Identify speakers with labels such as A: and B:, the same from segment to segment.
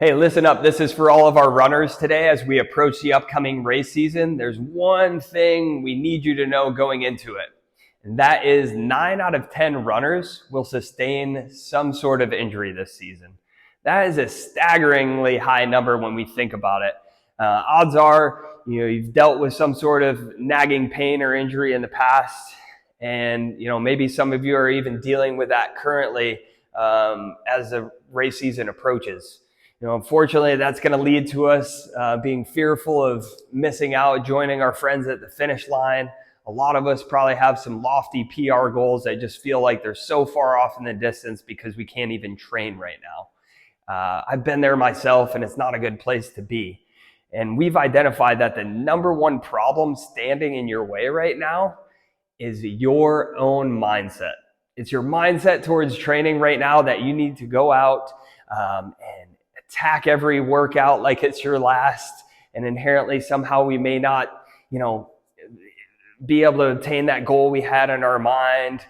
A: Hey, listen up. This is for all of our runners today as we approach the upcoming race season. There's one thing we need you to know going into it, and that is 9 out of 10 runners will sustain some sort of injury this season. That is a staggeringly high number when we think about it. Odds are, you've dealt with some sort of nagging pain or injury in the past, and maybe some of you are even dealing with that currently as the race season approaches. Unfortunately, that's going to lead to us being fearful of missing out, joining our friends at the finish line. A lot of us probably have some lofty PR goals that just feel like they're so far off in the distance because we can't even train right now. I've been there myself, and it's not a good place to be. And we've identified that the number one problem standing in your way right now is your own mindset. It's your mindset towards training right now that you need to go out and attack every workout like it's your last, and inherently somehow we may not, be able to attain that goal we had in our mind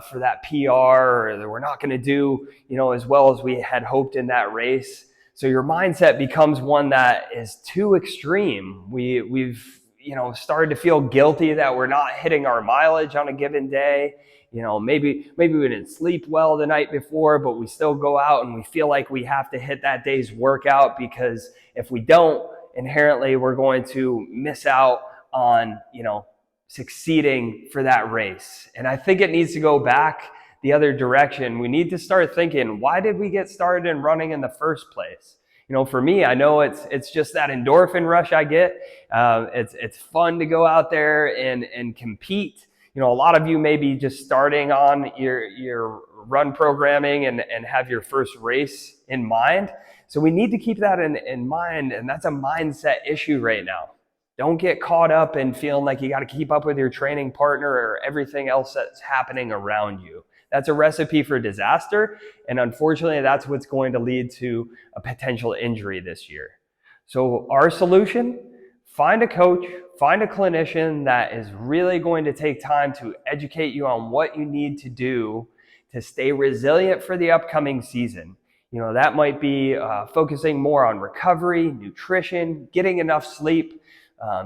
A: for that PR, or that we're not going to do, as well as we had hoped in that race. So your mindset becomes one that is too extreme. We've started to feel guilty that we're not hitting our mileage on a given day. Maybe we didn't sleep well the night before, but we still go out and we feel like we have to hit that day's workout, because if we don't, inherently we're going to miss out on, succeeding for that race. And I think it needs to go back the other direction. We need to start thinking, why did we get started in running in the first place? For me, I know it's just that endorphin rush I get. It's fun to go out there and compete. A lot of you may be just starting on your run programming and have your first race in mind. So we need to keep that in mind, and that's a mindset issue right now. Don't get caught up in feeling like you got to keep up with your training partner or everything else that's happening around you. That's a recipe for disaster, and unfortunately, that's what's going to lead to a potential injury this year. So our solution: find a coach, find a clinician that is really going to take time to educate you on what you need to do to stay resilient for the upcoming season. That might be focusing more on recovery, nutrition, getting enough sleep,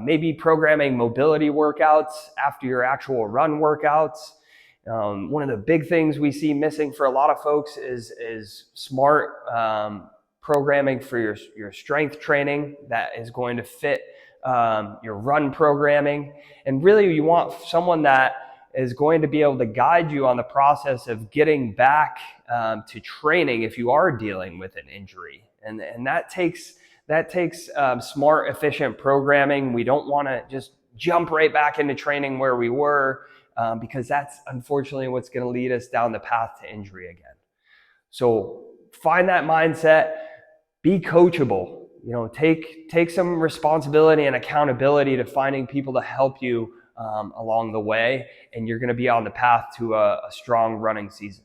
A: maybe programming mobility workouts after your actual run workouts. One of the big things we see missing for a lot of folks is smart programming for your strength training that is going to fit your run programming. And really, you want someone that is going to be able to guide you on the process of getting back to training if you are dealing with an injury. And that takes smart, efficient programming. We don't want to just jump right back into training where we were, because that's unfortunately what's going to lead us down the path to injury again. So find that mindset, be coachable, take some responsibility and accountability to finding people to help you along the way, and you're going to be on the path to a strong running season.